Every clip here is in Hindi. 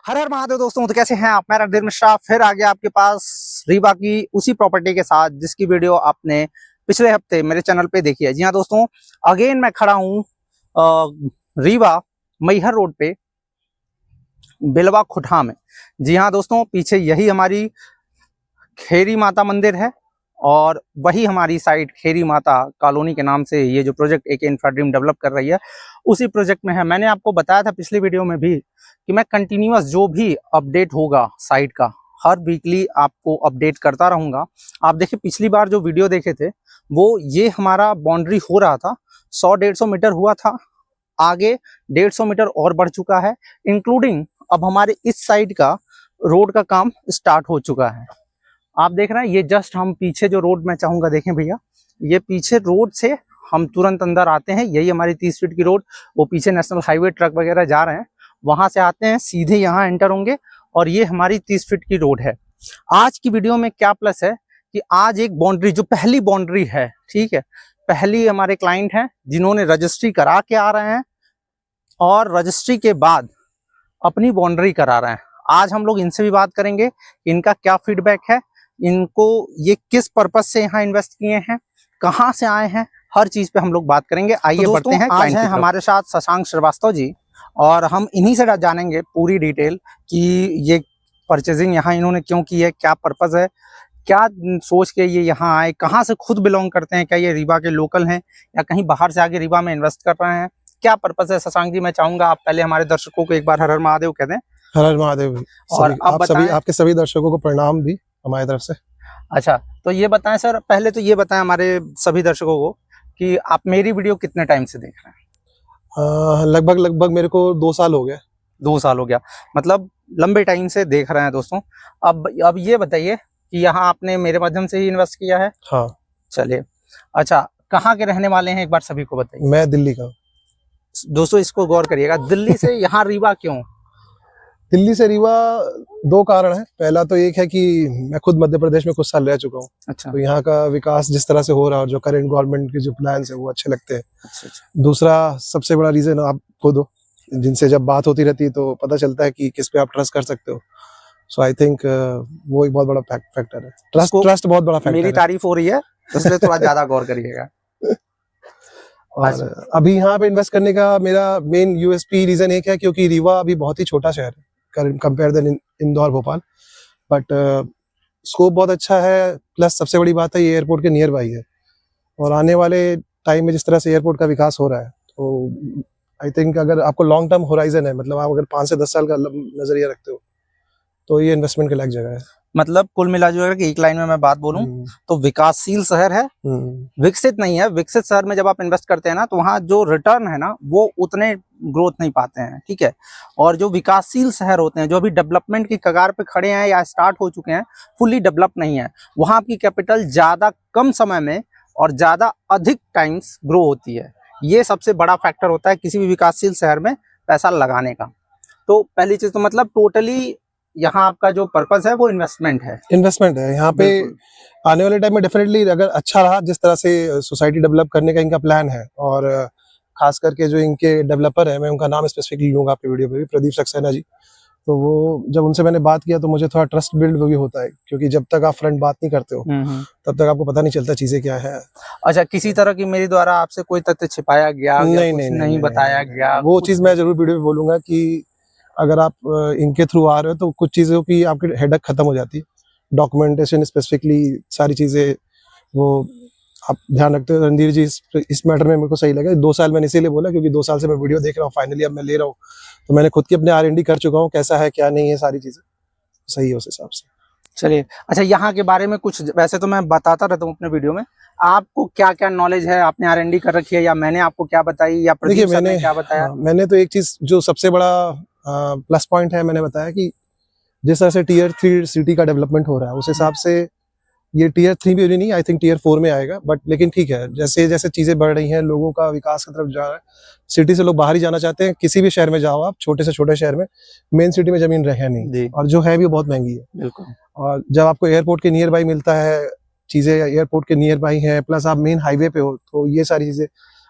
हर हर महादेव दोस्तों, तो कैसे हैं आप। मैं रणधीर मिश्रा फिर आ गया आपके पास रीवा की उसी प्रॉपर्टी के साथ जिसकी वीडियो आपने पिछले हफ्ते मेरे चैनल पे देखी है। जी हाँ दोस्तों, अगेन मैं खड़ा हूँ रीवा मैहर रोड पे बिलवा खुठा में। जी हाँ दोस्तों, पीछे यही हमारी खेरी माता मंदिर है और वही हमारी साइट खेरी माता कॉलोनी के नाम से ये जो project AK infra dream develop कर रही है उसी प्रोजेक्ट में है। मैंने आपको बताया था पिछली वीडियो में भी कि मैं कंटिन्यूअस जो भी अपडेट होगा साइट का हर वीकली आपको अपडेट करता रहूंगा। आप देखिए, पिछली बार जो वीडियो देखे थे वो ये हमारा बाउंड्री हो रहा था, 100-150 मीटर हुआ था, आगे 150 मीटर और बढ़ चुका है, इंक्लूडिंग अब हमारे इस साइड का रोड का काम स्टार्ट हो चुका है। आप देख रहे हैं ये जस्ट हम पीछे जो रोड मैं चाहूंगा देखें भैया, ये पीछे रोड से हम तुरंत अंदर आते हैं, यही हमारी 30 फीट की रोड, वो पीछे नेशनल हाईवे ट्रक वगैरह जा रहे हैं, वहां से आते हैं सीधे यहाँ एंटर होंगे और ये हमारी 30 फीट की रोड है। आज की वीडियो में क्या प्लस है कि आज एक बाउंड्री जो पहली बाउंड्री है, ठीक है, पहली हमारे क्लाइंट हैं जिन्होंने रजिस्ट्री करा के आ रहे हैं और रजिस्ट्री के बाद अपनी बाउंड्री करा रहे हैं। आज हम लोग इनसे भी बात करेंगे, इनका क्या फीडबैक है, इनको ये किस पर्पस से यहाँ इन्वेस्ट किए हैं, कहाँ से आए हैं, हर चीज पे हम लोग बात करेंगे। आइए तो बढ़ते हैं। आज हैं हमारे साथ शशांक श्रीवास्तव जी और हम इन्हीं से जानेंगे पूरी डिटेल कि ये परचेजिंग यहाँ इन्होंने क्यों की है, क्या पर्पस है, क्या सोच के ये यहाँ आए, कहाँ से खुद बिलोंग करते हैं, क्या ये रीवा के लोकल हैं या कहीं बाहर से आके रीवा में इन्वेस्ट कर रहे हैं, क्या पर्पस है। शशांक जी, मैं चाहूंगा आप पहले हमारे दर्शकों को एक बार हर हर महादेव कह दें। हर हर महादेव। और आप सभी, आपके सभी दर्शकों को प्रणाम भी हमारी तरफ से। अच्छा, तो ये बताएं सर, पहले तो ये बताएं हमारे सभी दर्शकों को कि आप मेरी वीडियो कितने टाइम से देख रहे हैं। लगभग मेरे को 2 साल हो गया। 2 साल हो गया, मतलब लंबे टाइम से देख रहे हैं दोस्तों। अब ये बताइए कि यहाँ आपने मेरे माध्यम से ही इन्वेस्ट किया है। हाँ। चलिए, अच्छा, कहाँ के रहने वाले हैं एक बार सभी को बताइए। मैं दिल्ली का। दोस्तों इसको गौर करिएगा, दिल्ली से यहाँ रीवा क्यों। दिल्ली से रीवा 2 कारण है। पहला तो एक है कि मैं खुद मध्य प्रदेश में कुछ साल रह चुका हूँ। अच्छा। तो यहाँ का विकास जिस तरह से हो रहा है और जो करंट गवर्नमेंट के जो प्लान है वो अच्छे लगते हैं। अच्छा। दूसरा सबसे बड़ा रीजन आप खुद हो, जिनसे जब बात होती रहती है तो पता चलता है कि किस पे आप ट्रस्ट कर सकते हो। सो आई थिंक वो एक बहुत बड़ा फैक्टर है। ट्रस्ट बहुत बड़ा फैक्टर है। मेरी तारीफ हो रही है इसलिए थोड़ा ज्यादा गौर करिएगा। और अभी यहाँ पे इन्वेस्ट करने का मेरा मेन यूएसपी रीजन एक है क्योंकि रीवा अभी बहुत ही छोटा शहर है compare than Indore Bhopal, but scope बहुत अच्छा है। प्लस सबसे बड़ी बात है ये एयरपोर्ट के नियर बाई है और आने वाले टाइम में जिस तरह से एयरपोर्ट का विकास हो रहा है तो आई थिंक अगर आपको लॉन्ग टर्म होराइजन है, मतलब आप अगर 5 से 10 साल का नजरिया रखते हो तो ये इन्वेस्टमेंट के लायक जगह है। मतलब कुल मिला जो है कि एक लाइन में मैं बात बोलूं तो विकासशील शहर है, विकसित नहीं है। विकसित शहर में जब आप इन्वेस्ट करते हैं ना तो वहाँ जो रिटर्न है ना वो उतने ग्रोथ नहीं पाते हैं, ठीक है। और जो विकासशील शहर होते हैं, जो अभी डेवलपमेंट की कगार पे खड़े हैं या स्टार्ट हो चुके हैं, फुल्ली डेवलप नहीं है, वहाँ आपकी कैपिटल ज्यादा कम समय में और ज्यादा अधिक टाइम्स ग्रो होती है। ये सबसे बड़ा फैक्टर होता है किसी भी विकासशील शहर में पैसा लगाने का। तो पहली चीज तो मतलब टोटली यहाँ आपका जो पर्पस है वो इन्वेस्टमेंट है। यहाँ पे आने वाले टाइम में डेफिनेटली अगर अच्छा रहा, जिस तरह से सोसाइटी डेवलप करने का इनका प्लान है, और खास करके जो इनके डेवलपर है, मैं उनका नाम स्पेसिफिकली लूंगा आपकी वीडियो पे भी, प्रदीप सक्सेना जी। तो वो जब उनसे मैंने बात किया तो मुझे थोड़ा ट्रस्ट बिल्ड भी होता है क्योंकि जब तक आप फ्रंट बात नहीं करते हो तब तक आपको पता नहीं चलता चीजें क्या है। अच्छा, किसी तरह की मेरे द्वारा आपसे कोई तथ्य छिपाया गया, नहीं बताया गया? वो चीज मैं जरूर वीडियो पे बोलूंगा कि अगर आप इनके थ्रू आ रहे हो तो कुछ चीजों की आपकी हेडक खत्म हो जाती है। डॉक्यूमेंटेशन स्पेसिफिकली सारी चीजें वो आप ध्यान रखते हो। रणधीर जी इस मैटर में मेरे को सही लगा। 2 साल मैंने इसीलिए बोला क्योंकि 2 साल से मैं वीडियो देख रहा हूँ, फाइनली अब मैं ले रहा हूँ तो मैंने खुद की अपने R&D कर चुका हूँ, कैसा है क्या नहीं है, सारी चीजें सही है उस हिसाब से। चलिए, अच्छा, यहाँ के बारे में कुछ, वैसे तो मैं बताता रहता हूँ अपने वीडियो में, आपको क्या क्या नॉलेज है, आपने R&D कर रखी है या मैंने आपको क्या बताई या प्रदीप सर ने क्या बताया? मैंने तो एक चीज जो सबसे बड़ा प्लस पॉइंट है, मैंने बताया कि जिस तरह से Tier 3 सिटी का डेवलपमेंट हो रहा है उस हिसाब से ये Tier 3 भी नहीं, आई थिंक Tier 4 में आएगा, बट लेकिन ठीक है, जैसे जैसे चीजें बढ़ रही हैं, लोगों का विकास की तरफ जा रहा है, सिटी से लोग बाहर ही जाना चाहते हैं। किसी भी शहर में जाओ आप, छोटे से छोटे शहर में, मेन सिटी में जमीन है नहीं, और जो है भी बहुत महंगी है। बिल्कुल। और जब आपको एयरपोर्ट के नियर बाई मिलता है, चीजें एयरपोर्ट के नियर बाई है, प्लस आप मेन हाईवे पे हो, तो ये सारी चीजें।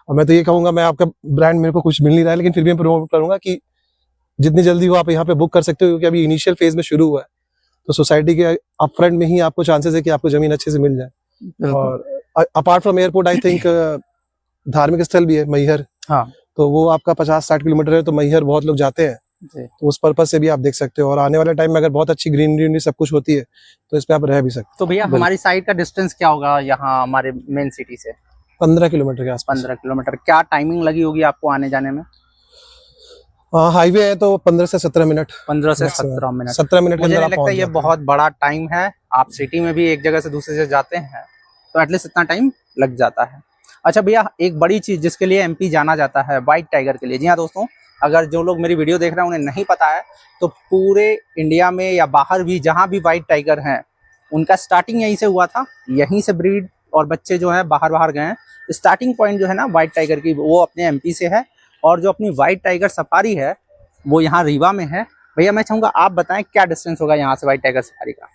और मैं तो ये कहूंगा, मैं आपका ब्रांड मेरे को कुछ मिल नहीं रहा है लेकिन फिर भी मैं प्रमोट करूंगा कि जितनी जल्दी हो आप यहाँ पे बुक कर सकते हो, क्योंकि अभी इनिशियल फेज में शुरू हुआ है। तो सोसाइटी के अप फ्रंट में ही आपको चांसेस है कि आपको जमीन अच्छे से मिल जाए। और apart from airport I think धार्मिक स्थल भी है मैहर। हाँ। तो वो आपका 50-60 किलोमीटर है, तो मैहर बहुत लोग जाते हैं, तो उस पर्पज से भी आप देख सकते हो। और आने वाले टाइम में अगर बहुत अच्छी ग्रीनरी सब कुछ होती है तो इस पे आप रह भी सकते तो भैया हमारी साइड का डिस्टेंस क्या होगा यहाँ हमारे मेन सिटी से? हो। 15 किलोमीटर के आसपास। 15 किलोमीटर। क्या टाइमिंग लगी होगी आपको आने जाने में? हाँ, हाईवे है तो 15 से 17 मिनट। 15 से 17 मिनट। 17 मिनट के मुझे अंदर नहीं आप लगता पहुंच ये जाते हैं। बहुत बड़ा टाइम है। आप सिटी में भी एक जगह से दूसरी जगह जाते हैं तो एटलीस्ट इतना टाइम लग जाता है। अच्छा भैया, एक बड़ी चीज जिसके लिए एमपी जाना जाता है, व्हाइट टाइगर के लिए। जी हाँ दोस्तों, अगर जो लोग मेरी वीडियो देख रहे हैं उन्हें नहीं पता है तो पूरे इंडिया में या बाहर भी जहाँ भी व्हाइट टाइगर हैं उनका स्टार्टिंग यहीं से हुआ था। यहीं से ब्रीड और बच्चे जो है बाहर गए हैं। स्टार्टिंग पॉइंट जो है ना व्हाइट टाइगर की, वो अपने एमपी से है। और जो अपनी व्हाइट टाइगर सफारी है वो यहाँ रीवा में है। भैया मैं चाहूंगा आप बताएं क्या डिस्टेंस होगा यहाँ से व्हाइट टाइगर सफारी का?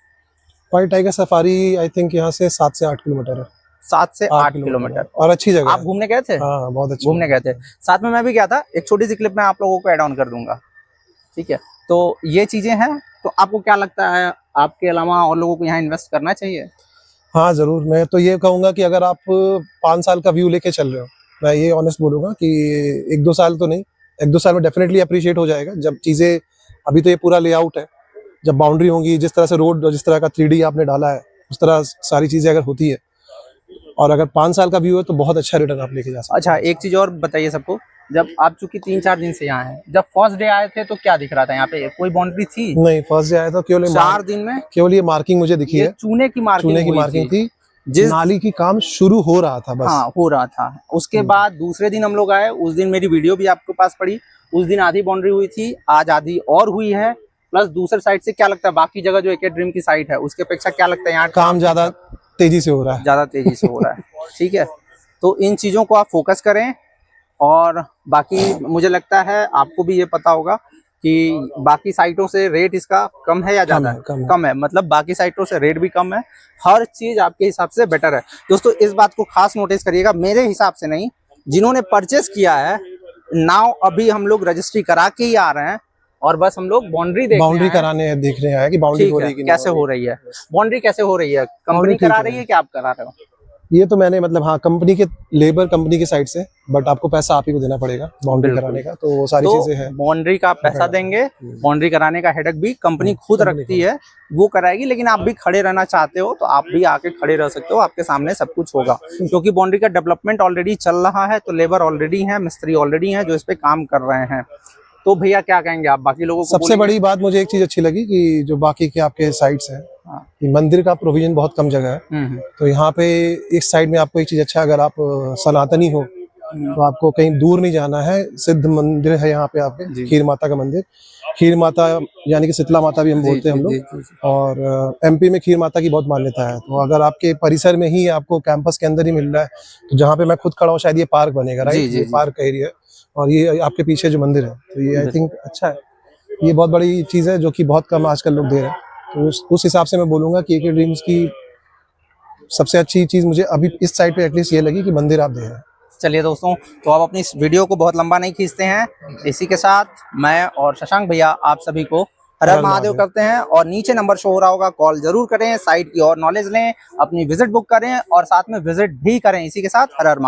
White tiger safari I think यहाँ से 7 से 8 किलोमीटर है। 7 से 8 किलोमीटर। और अच्छी जगह आप है। घूमने गए थे? हाँ, बहुत अच्छी घूमने गए थे। साथ में मैं भी गया था। एक छोटी सी क्लिप मैं आप लोगों को ऐड ऑन कर दूंगा, ठीक है? तो ये चीजें हैं। तो आपको क्या लगता है, आपके अलावा और लोगों को यहाँ इन्वेस्ट करना चाहिए? हाँ जरूर। मैं तो ये कहूंगा कि अगर आप 5 साल का व्यू लेके चल रहे हो, मैं ये ऑनेस्ट बोलूंगा कि 1-2 साल तो नहीं, 1-2 साल में डेफिनेटली अप्रिशिएट हो जाएगा जब चीजें, अभी तो ये पूरा लेआउट है, जब बाउंड्री होंगी, जिस तरह से रोड, जिस तरह का 3D आपने डाला है, उस तरह सारी चीजें अगर होती है, और अगर 5 साल का व्यू है तो बहुत अच्छा रिटर्न आप लेके जा सकते अच्छा, एक चीज और बताइए सबको। जब आप चूंकि 3-4 दिन से यहाँ हैं, जब फर्स्ट डे आए थे तो क्या दिख रहा था यहाँ पे? कोई बाउंड्री थी? नहीं, फर्स्ट डे आया था केवल 4 दिन में केवल ये मार्किंग मुझे दिखी है। चूने की चूने की मार्किंग मार्किंग थी, जिस नाली की काम शुरू हो रहा था बस। हाँ, हो रहा था। उसके बाद दूसरे दिन हम लोग आए, उस दिन मेरी वीडियो भी आपके पास पड़ी। उस दिन आधी बाउंड्री हुई थी, आज आधी और हुई है। प्लस दूसरे साइड से क्या लगता है, बाकी जगह जो एके ड्रीम की साइड है उसके अपेक्षा क्या लगता है यहाँ काम ज्यादा तेजी से हो रहा है। ज्यादा तेजी से हो रहा है? ठीक है, तो इन चीजों को आप फोकस करें। और बाकी मुझे लगता है आपको भी ये पता होगा कि बाकी साइटों से रेट इसका कम है या ज्यादा है? कम है। मतलब बाकी साइटों से रेट भी कम है। हर चीज आपके हिसाब से बेटर है। दोस्तों इस बात को खास नोटिस करिएगा, मेरे हिसाब से नहीं, जिन्होंने परचेस किया है नाउ अभी हम लोग रजिस्ट्री करा के ही आ रहे हैं और बस हम लोग बाउंड्री कराने देख रहे हैं कि बाउंड्री हो रही है कि कैसे हो रही है। बाउंड्री कैसे हो रही है? कंपनी करा रही है कि आप करा रहे हो? ये तो मैंने मतलब, हाँ, कंपनी के लेबर कंपनी की साइड से, बट आपको पैसा आप ही को देना पड़ेगा बाउंड्री कराने का, तो वो सारी चीजें हैं। बाउंड्री का पैसा देंगे, बाउंड्री कराने का हेडेक भी कंपनी खुद रखती है, वो कराएगी। लेकिन आप भी खड़े रहना चाहते हो तो आप भी आके खड़े रह सकते हो, आपके सामने सब कुछ होगा। क्योंकि बाउंड्री का डेवलपमेंट ऑलरेडी चल रहा है, तो लेबर ऑलरेडी है, मिस्त्री ऑलरेडी है जो इस पे काम कर रहे हैं। तो भैया क्या कहेंगे आप बाकी लोगों को? सबसे बड़ी बात मुझे एक चीज अच्छी लगी कि जो बाकी के आपके साइट्स हैं, मंदिर का प्रोविजन बहुत कम जगह है। तो यहाँ पे इस साइड में आपको एक चीज अच्छा, अगर आप सनातनी हो तो आपको कहीं दूर नहीं जाना है। सिद्ध मंदिर है यहाँ पे आपके, खीर माता का मंदिर। खीर माता यानी कि शीतला माता भी हम बोलते हैं हम लोग। और एमपी में खीर माता की बहुत मान्यता है। तो अगर आपके परिसर में ही, आपको कैंपस के अंदर ही मिल रहा है, तो जहाँ पे मैं खुद खड़ा हूँ शायद ये पार्क बनेगा, राइट? ये पार्क एरिया है और ये आपके पीछे जो मंदिर है, तो ये आई थिंक अच्छा है। ये बहुत बड़ी चीज है जो कि बहुत कम आजकल लोग दे रहे हैं। तो उस हिसाब से मैं बोलूंगा कि एके ड्रीम्स की सबसे अच्छी चीज मुझे अभी इस साइड पे एटलीस्ट ये लगी कि मंदिर आप दे रहे हैं। चलिए दोस्तों, तो आप अपनी इस वीडियो को बहुत लंबा नहीं खींचते हैं। इसी के साथ मैं और शशांक भैया आप सभी को हर हर महादेव करते हैं। और नीचे नंबर शो हो रहा होगा, कॉल जरूर करें, साइट की और नॉलेज लें, अपनी विजिट बुक करें और साथ में विजिट भी करें। इसी के साथ हर हर